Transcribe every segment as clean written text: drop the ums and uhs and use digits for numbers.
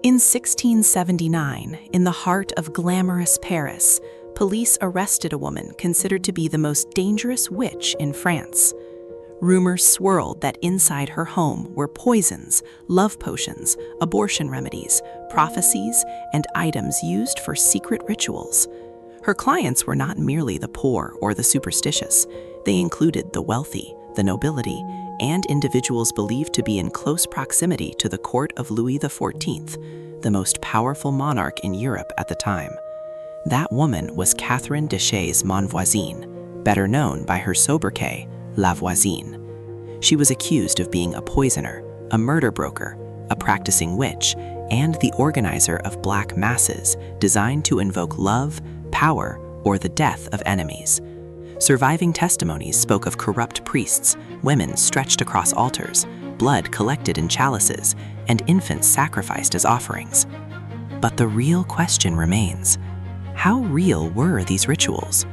In 1679, in the heart of glamorous Paris, police arrested a woman considered to be the most dangerous witch in France. Rumors swirled that inside her home were poisons, love potions, abortion remedies, prophecies, and items used for secret rituals. Her clients were not merely the poor or the superstitious. They included the wealthy, the nobility, and individuals believed to be in close proximity to the court of Louis XIV, the most powerful monarch in Europe at the time. That woman was Catherine de Monvoisin, better known by her sobriquet, La Voisine. She was accused of being a poisoner, a murder broker, a practicing witch, and the organizer of black masses designed to invoke love, power, or the death of enemies. Surviving testimonies spoke of corrupt priests, women stretched across altars, blood collected in chalices, and infants sacrificed as offerings. But the real question remains: how real were these rituals?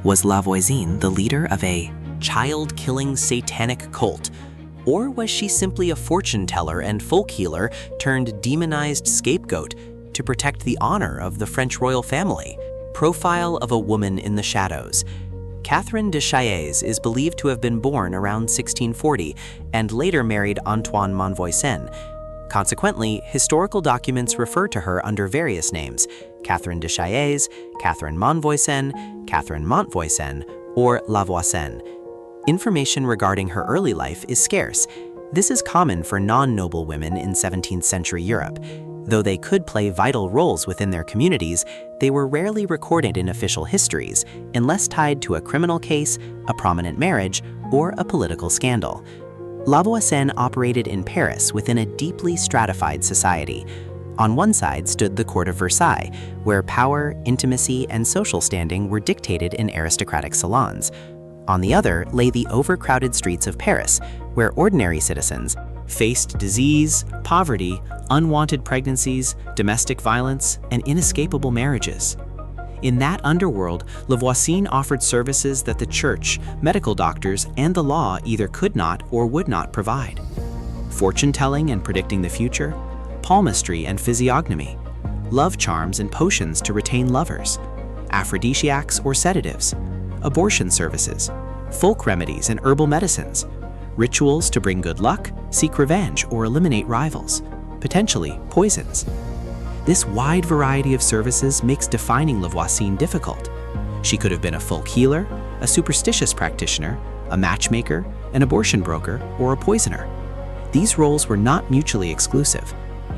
Was La Voisine the leader of a child-killing satanic cult? Or was she simply a fortune teller and folk healer turned demonized scapegoat to protect the honor of the French royal family? Profile of a woman in the shadows. Catherine de Chailles is believed to have been born around 1640 and later married Antoine Montvoisin. Consequently, historical documents refer to her under various names: Catherine de Chailles, Catherine Montvoisin, or La Voisin. Information regarding her early life is scarce. This is common for non-noble women in 17th century Europe. Though they could play vital roles within their communities, they were rarely recorded in official histories, unless tied to a criminal case, a prominent marriage, or a political scandal. La Voisin operated in Paris within a deeply stratified society. On one side stood the court of Versailles, where power, intimacy, and social standing were dictated in aristocratic salons. On the other lay the overcrowded streets of Paris, where ordinary citizens faced disease, poverty, unwanted pregnancies, domestic violence, and inescapable marriages. In that underworld, La Voisine offered services that the church, medical doctors, and the law either could not or would not provide. Fortune-telling and predicting the future, palmistry and physiognomy, love charms and potions to retain lovers, aphrodisiacs or sedatives, abortion services, folk remedies and herbal medicines, rituals to bring good luck, seek revenge, or eliminate rivals, potentially poisons. This wide variety of services makes defining La Voisine difficult. She could have been a folk healer, a superstitious practitioner, a matchmaker, an abortion broker, or a poisoner. These roles were not mutually exclusive.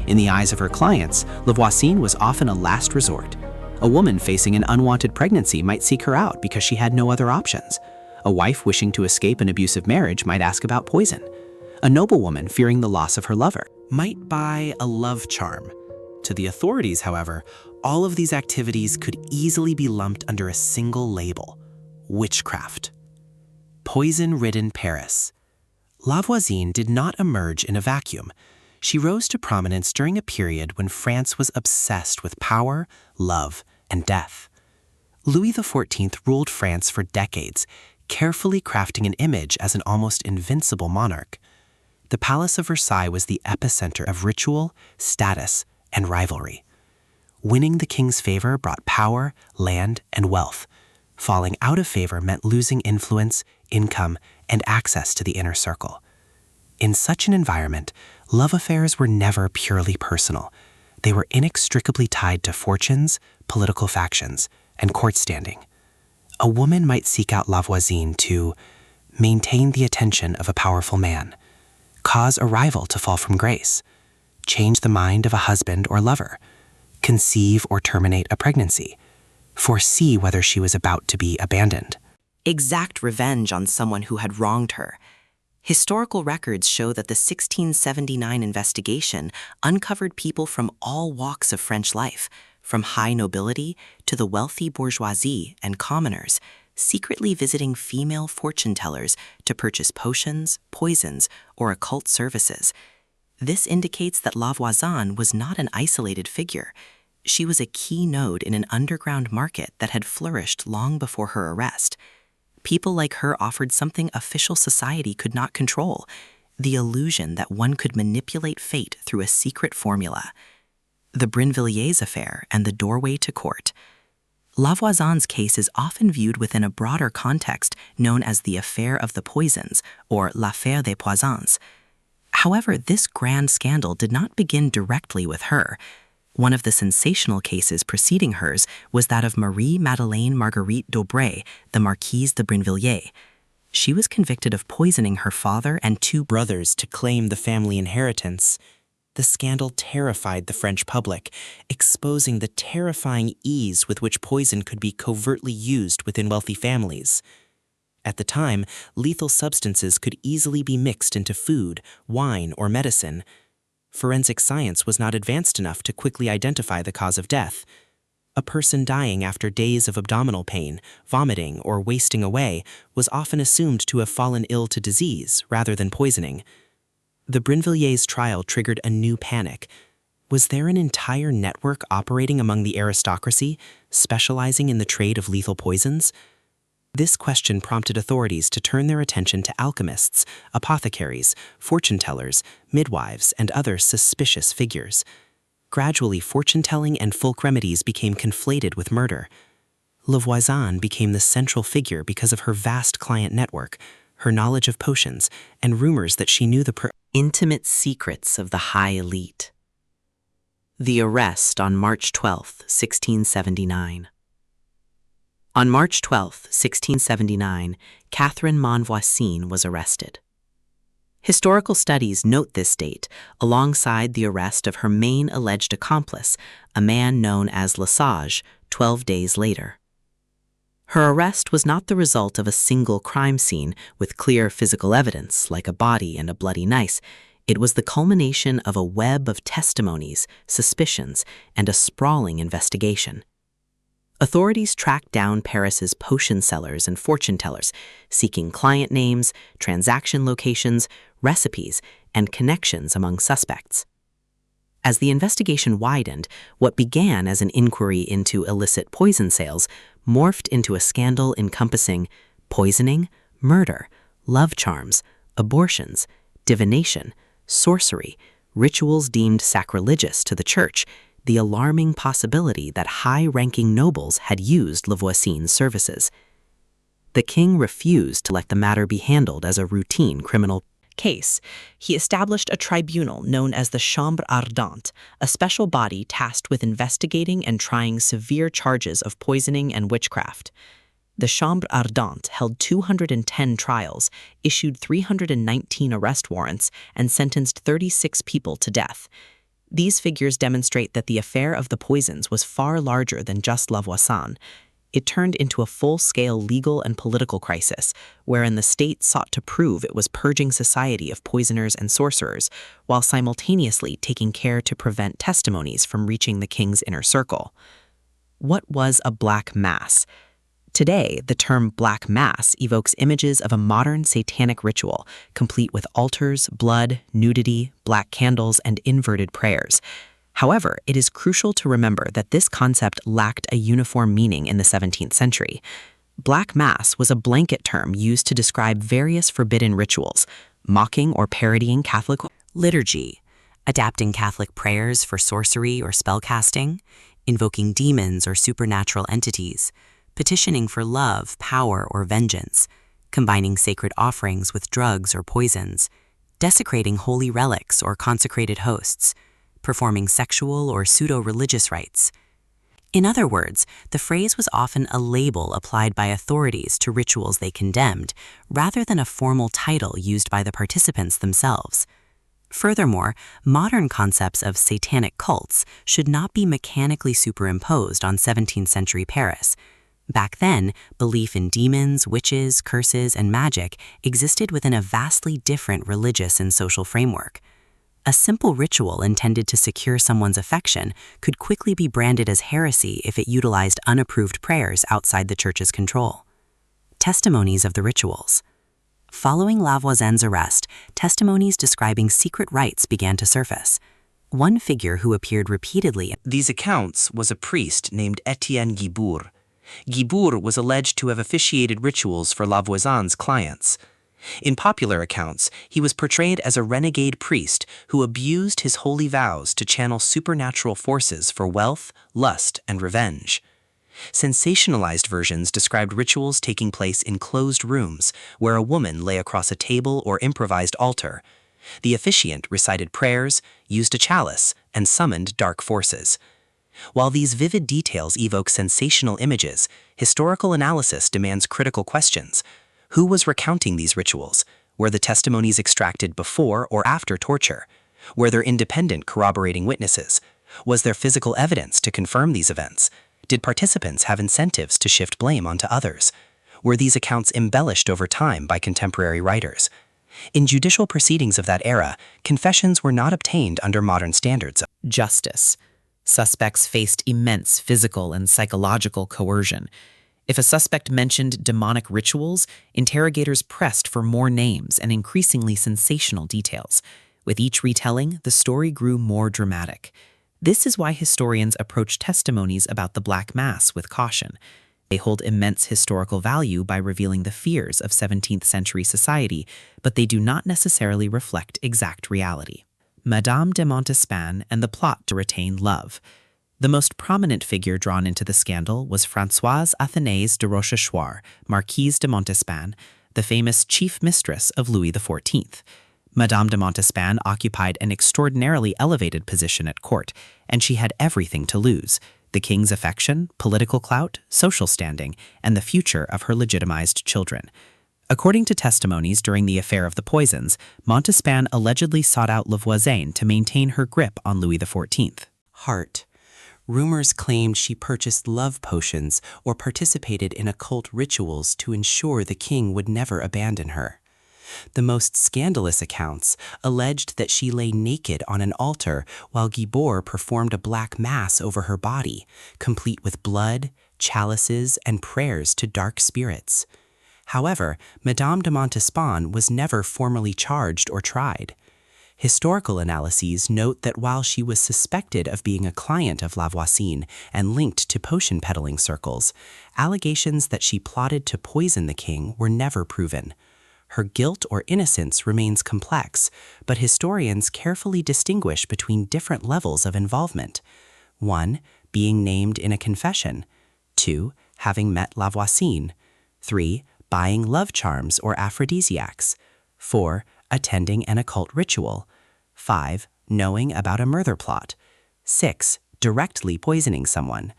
In the eyes of her clients, La Voisine was often a last resort. A woman facing an unwanted pregnancy might seek her out because she had no other options. A wife wishing to escape an abusive marriage might ask about poison. A noblewoman fearing the loss of her lover might buy a love charm. To the authorities, however, all of these activities could easily be lumped under a single label: witchcraft. Poison-ridden Paris. La Voisine did not emerge in a vacuum. She rose to prominence during a period when France was obsessed with power, love, and death. Louis XIV ruled France for decades, carefully crafting an image as an almost invincible monarch. The Palace of Versailles was the epicenter of ritual, status, and rivalry. Winning the king's favor brought power, land, and wealth. Falling out of favor meant losing influence, income, and access to the inner circle. In such an environment, love affairs were never purely personal. They were inextricably tied to fortunes, political factions, and court standing. A woman might seek out La Voisine to maintain the attention of a powerful man, cause a rival to fall from grace, change the mind of a husband or lover, conceive or terminate a pregnancy, foresee whether she was about to be abandoned, exact revenge on someone who had wronged her. Historical records show that the 1679 investigation uncovered people from all walks of French life, from high nobility to the wealthy bourgeoisie and commoners, secretly visiting female fortune tellers to purchase potions, poisons, or occult services. This indicates that La Voisine was not an isolated figure. She was a key node in an underground market that had flourished long before her arrest. People like her offered something official society could not control: the illusion that one could manipulate fate through a secret formula. the Brinvilliers affair, and the doorway to court. Voisin's case is often viewed within a broader context known as the Affair of the Poisons, or l'affaire des poisons. However, this grand scandal did not begin directly with her. One of the sensational cases preceding hers was that of Marie-Madeleine Marguerite d'Aubray, the Marquise de Brinvilliers. She was convicted of poisoning her father and two brothers to claim the family inheritance. The scandal terrified the French public, exposing the terrifying ease with which poison could be covertly used within wealthy families. At the time, lethal substances could easily be mixed into food, wine, or medicine. Forensic science was not advanced enough to quickly identify the cause of death. A person dying after days of abdominal pain, vomiting, or wasting away was often assumed to have fallen ill to disease rather than poisoning. The Brinvilliers' trial triggered a new panic. Was there an entire network operating among the aristocracy, specializing in the trade of lethal poisons? This question prompted authorities to turn their attention to alchemists, apothecaries, fortune-tellers, midwives, and other suspicious figures. Gradually, fortune-telling and folk remedies became conflated with murder. Voisin became the central figure because of her vast client network, her knowledge of potions, and rumors that she knew the intimate secrets of the high elite. The arrest on March 12, 1679. On March 12, 1679, Catherine Voisin was arrested. Historical studies note this date alongside the arrest of her main alleged accomplice, a man known as Lesage, 12 days later. Her arrest was not the result of a single crime scene with clear physical evidence, like a body and a bloody knife. It was the culmination of a web of testimonies, suspicions, and a sprawling investigation. Authorities tracked down Paris's potion sellers and fortune tellers, seeking client names, transaction locations, recipes, and connections among suspects. As the investigation widened, what began as an inquiry into illicit poison sales morphed into a scandal encompassing poisoning, murder, love charms, abortions, divination, sorcery, rituals deemed sacrilegious to the church, the alarming possibility that high-ranking nobles had used Voisin's services. The king refused to let the matter be handled as a routine criminal case. He established a tribunal known as the Chambre Ardente, a special body tasked with investigating and trying severe charges of poisoning and witchcraft. The Chambre Ardente held 210 trials, issued 319 arrest warrants, and sentenced 36 people to death. These figures demonstrate that the affair of the poisons was far larger than just Voisin. It turned into a full-scale legal and political crisis, wherein the state sought to prove it was purging society of poisoners and sorcerers, while simultaneously taking care to prevent testimonies from reaching the king's inner circle. What was a black mass? Today, the term black mass evokes images of a modern satanic ritual, complete with altars, blood, nudity, black candles, and inverted prayers. However, it is crucial to remember that this concept lacked a uniform meaning in the 17th century. Black Mass was a blanket term used to describe various forbidden rituals, mocking or parodying Catholic liturgy, adapting Catholic prayers for sorcery or spellcasting, invoking demons or supernatural entities, petitioning for love, power, or vengeance, combining sacred offerings with drugs or poisons, desecrating holy relics or consecrated hosts, performing sexual or pseudo-religious rites. In other words, the phrase was often a label applied by authorities to rituals they condemned, rather than a formal title used by the participants themselves. Furthermore, modern concepts of satanic cults should not be mechanically superimposed on 17th century Paris. Back then, belief in demons, witches, curses, and magic existed within a vastly different religious and social framework. A simple ritual intended to secure someone's affection could quickly be branded as heresy if it utilized unapproved prayers outside the church's control. Testimonies of the rituals. Following Voisin's arrest, testimonies describing secret rites began to surface. One figure who appeared repeatedly in these accounts was a priest named Etienne Guibourg. Guibourg was alleged to have officiated rituals for Voisin's clients. In popular accounts, he was portrayed as a renegade priest who abused his holy vows to channel supernatural forces for wealth, lust, and revenge. Sensationalized versions described rituals taking place in closed rooms where a woman lay across a table or improvised altar. The officiant recited prayers, used a chalice, and summoned dark forces. While these vivid details evoke sensational images, historical analysis demands critical questions. Who was recounting these rituals? Were the testimonies extracted before or after torture? Were there independent corroborating witnesses? Was there physical evidence to confirm these events? Did participants have incentives to shift blame onto others? Were these accounts embellished over time by contemporary writers? In judicial proceedings of that era, confessions were not obtained under modern standards of justice. Suspects faced immense physical and psychological coercion. If a suspect mentioned demonic rituals, interrogators pressed for more names and increasingly sensational details. With each retelling, the story grew more dramatic. This is why historians approach testimonies about the Black Mass with caution. They hold immense historical value by revealing the fears of 17th century society, but they do not necessarily reflect exact reality. Madame de Montespan and the plot to retain love. The most prominent figure drawn into the scandal was Françoise Athénée de Rochechouart, Marquise de Montespan, the famous chief mistress of Louis XIV. Madame de Montespan occupied an extraordinarily elevated position at court, and she had everything to lose: the king's affection, political clout, social standing, and the future of her legitimized children. According to testimonies during the affair of the poisons, Montespan allegedly sought out Voisin to maintain her grip on Louis XIV. Heart. Rumors claimed she purchased love potions or participated in occult rituals to ensure the king would never abandon her. The most scandalous accounts alleged that she lay naked on an altar while Guibord performed a black mass over her body, complete with blood, chalices, and prayers to dark spirits. However, Madame de Montespan was never formally charged or tried. Historical analyses note that while she was suspected of being a client of La Voisin and linked to potion peddling circles, allegations that she plotted to poison the king were never proven. Her guilt or innocence remains complex, but historians carefully distinguish between different levels of involvement. 1. Being named in a confession. 2. Having met La Voisin. 3. Buying love charms or aphrodisiacs. 4. Attending an occult ritual. 5. Knowing about a murder plot. 6. Directly poisoning someone.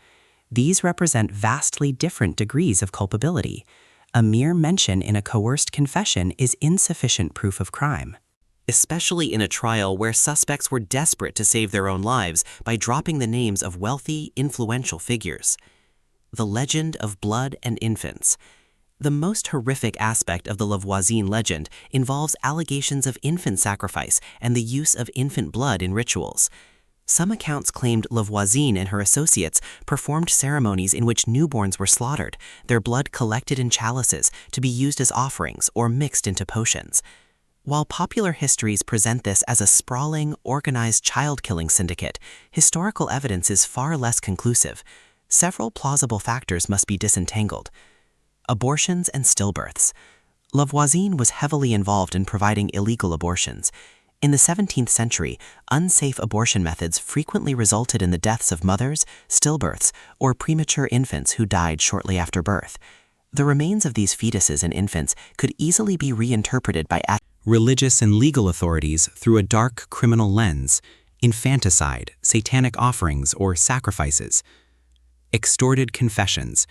These represent vastly different degrees of culpability. A mere mention in a coerced confession is insufficient proof of crime, especially in a trial where suspects were desperate to save their own lives by dropping the names of wealthy, influential figures. The legend of blood and infants. The most horrific aspect of the La Voisin legend involves allegations of infant sacrifice and the use of infant blood in rituals. Some accounts claimed La Voisin and her associates performed ceremonies in which newborns were slaughtered, their blood collected in chalices to be used as offerings or mixed into potions. While popular histories present this as a sprawling, organized child-killing syndicate, historical evidence is far less conclusive. Several plausible factors must be disentangled. Abortions and stillbirths. La Voisin was heavily involved in providing illegal abortions. In the 17th century, unsafe abortion methods frequently resulted in the deaths of mothers, stillbirths, or premature infants who died shortly after birth. The remains of these fetuses and infants could easily be reinterpreted by religious and legal authorities through a dark criminal lens: infanticide, satanic offerings, or sacrifices. Extorted confessions.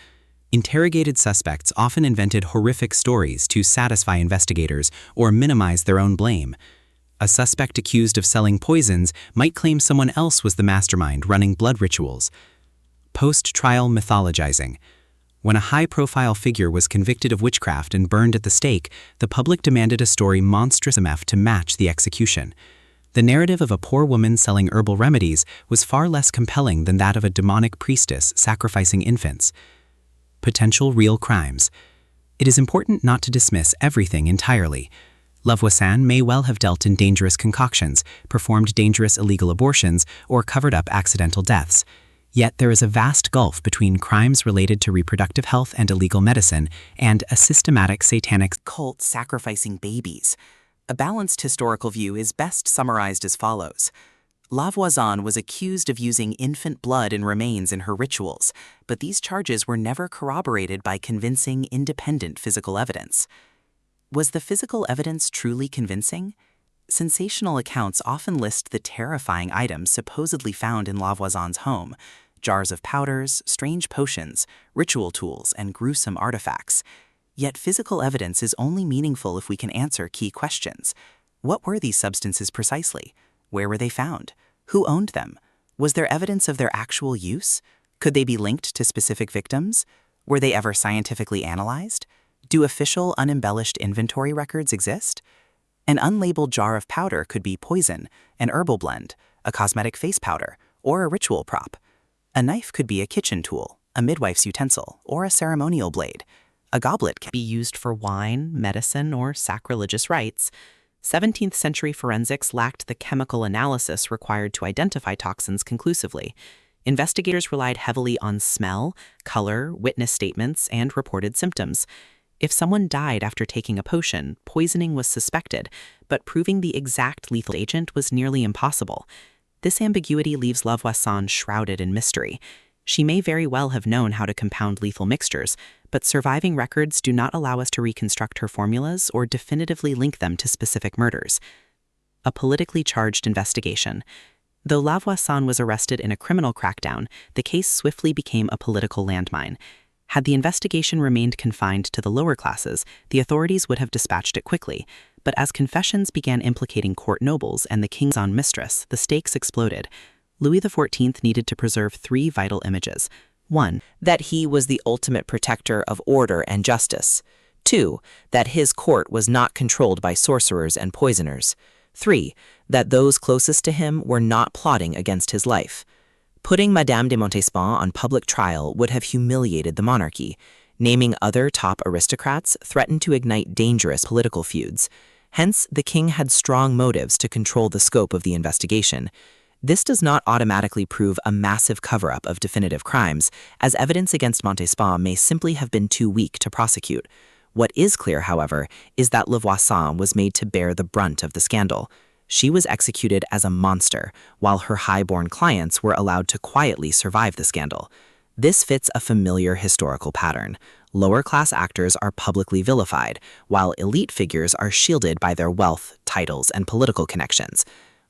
Interrogated suspects often invented horrific stories to satisfy investigators or minimize their own blame. A suspect accused of selling poisons might claim someone else was the mastermind running blood rituals. Post-trial mythologizing. When a high-profile figure was convicted of witchcraft and burned at the stake, the public demanded a story monstrous enough to match the execution. The narrative of a poor woman selling herbal remedies was far less compelling than that of a demonic priestess sacrificing infants. Potential real crimes. It is important not to dismiss everything entirely. La Voisin may well have dealt in dangerous concoctions, performed dangerous illegal abortions, or covered up accidental deaths. Yet there is a vast gulf between crimes related to reproductive health and illegal medicine and a systematic satanic cult sacrificing babies. A balanced historical view is best summarized as follows. La Voisin was accused of using infant blood and remains in her rituals, but these charges were never corroborated by convincing, independent physical evidence. Was the physical evidence truly convincing? Sensational accounts often list the terrifying items supposedly found in La Voisin's home: jars of powders, strange potions, ritual tools, and gruesome artifacts. Yet physical evidence is only meaningful if we can answer key questions. What were these substances precisely? Where were they found? Who owned them? Was there evidence of their actual use? Could they be linked to specific victims? Were they ever scientifically analyzed? Do official, unembellished inventory records exist? An unlabeled jar of powder could be poison, an herbal blend, a cosmetic face powder, or a ritual prop. A knife could be a kitchen tool, a midwife's utensil, or a ceremonial blade. A goblet can be used for wine, medicine, or sacrilegious rites. 17th century forensics lacked the chemical analysis required to identify toxins conclusively. Investigators relied heavily on smell, color, witness statements, and reported symptoms. If someone died after taking a potion, poisoning was suspected, but proving the exact lethal agent was nearly impossible. This ambiguity leaves La Voisin shrouded in mystery. She may very well have known how to compound lethal mixtures, but surviving records do not allow us to reconstruct her formulas or definitively link them to specific murders. A politically charged investigation. Though La Voisin was arrested in a criminal crackdown, the case swiftly became a political landmine. Had the investigation remained confined to the lower classes, the authorities would have dispatched it quickly. But as confessions began implicating court nobles and the king's own mistress, the stakes exploded. Louis XIV needed to preserve three vital images. 1. That he was the ultimate protector of order and justice. 2. That his court was not controlled by sorcerers and poisoners. 3. That those closest to him were not plotting against his life. Putting Madame de Montespan on public trial would have humiliated the monarchy. Naming other top aristocrats threatened to ignite dangerous political feuds. Hence, the king had strong motives to control the scope of the investigation. This does not automatically prove a massive cover-up of definitive crimes, as evidence against Montespan may simply have been too weak to prosecute. What is clear, however, is that La Voisin was made to bear the brunt of the scandal. She was executed as a monster, while her high-born clients were allowed to quietly survive the scandal. This fits a familiar historical pattern. Lower-class actors are publicly vilified, while elite figures are shielded by their wealth, titles, and political connections.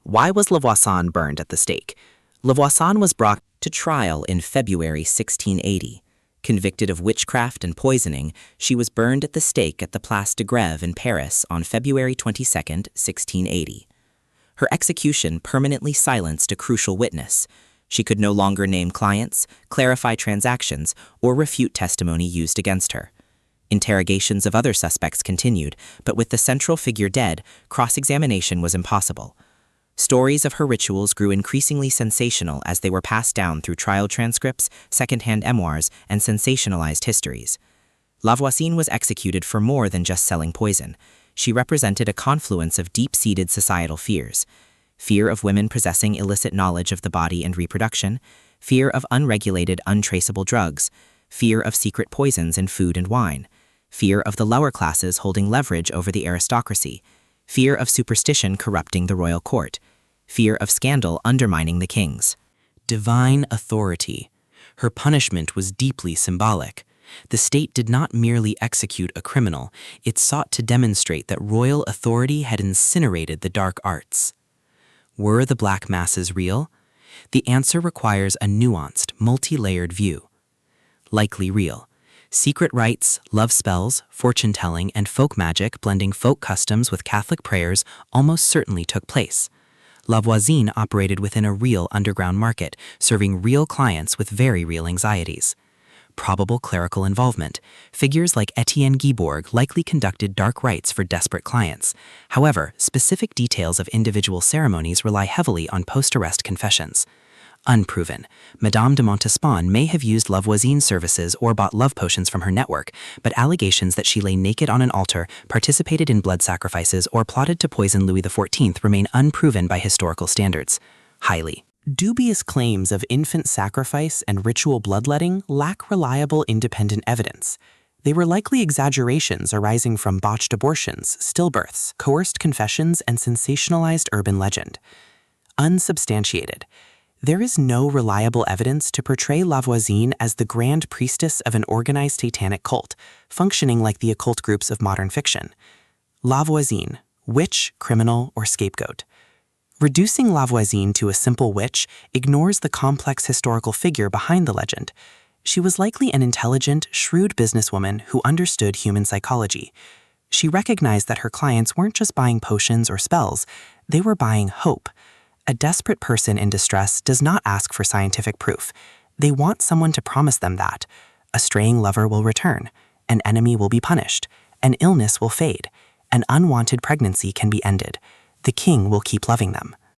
Why was La Voisin burned at the stake? La Voisin was brought to trial in February 1680. Convicted of witchcraft and poisoning, she was burned at the stake at the Place de Grève in Paris on February 22, 1680. Her execution permanently silenced a crucial witness. She could no longer name clients, clarify transactions, or refute testimony used against her. Interrogations of other suspects continued, but with the central figure dead, cross-examination was impossible. Stories of her rituals grew increasingly sensational as they were passed down through trial transcripts, second-hand memoirs, and sensationalized histories. La Voisin was executed for more than just selling poison. She represented a confluence of deep-seated societal fears. Fear of women possessing illicit knowledge of the body and reproduction, fear of unregulated, untraceable drugs, fear of secret poisons in food and wine, fear of the lower classes holding leverage over the aristocracy, fear of superstition corrupting the royal court, fear of scandal undermining the kings. Divine authority. Her punishment was deeply symbolic. The state did not merely execute a criminal, it sought to demonstrate that royal authority had incinerated the dark arts. Were the black masses real? The answer requires a nuanced, multi-layered view. Likely real. Secret rites, love spells, fortune-telling, and folk magic blending folk customs with Catholic prayers almost certainly took place. La Voisin operated within a real underground market, serving real clients with very real anxieties. Probable clerical involvement. Figures like Etienne Guibourg likely conducted dark rites for desperate clients. However, specific details of individual ceremonies rely heavily on post-arrest confessions. Unproven. Madame de Montespan may have used La Voisin's services or bought love potions from her network, but allegations that she lay naked on an altar, participated in blood sacrifices, or plotted to poison Louis XIV remain unproven by historical standards. Highly Dubious claims of infant sacrifice and ritual bloodletting lack reliable independent evidence. They were likely exaggerations arising from botched abortions, stillbirths, coerced confessions, and sensationalized urban legend. Unsubstantiated. There is no reliable evidence to portray La Voisine as the grand priestess of an organized satanic cult, functioning like the occult groups of modern fiction. La Voisine, witch, criminal, or scapegoat. Reducing La Voisine to a simple witch ignores the complex historical figure behind the legend. She was likely an intelligent, shrewd businesswoman who understood human psychology. She recognized that her clients weren't just buying potions or spells, they were buying hope. A desperate person in distress does not ask for scientific proof. They want someone to promise them that a straying lover will return, an enemy will be punished, an illness will fade, an unwanted pregnancy can be ended. The king will keep loving them.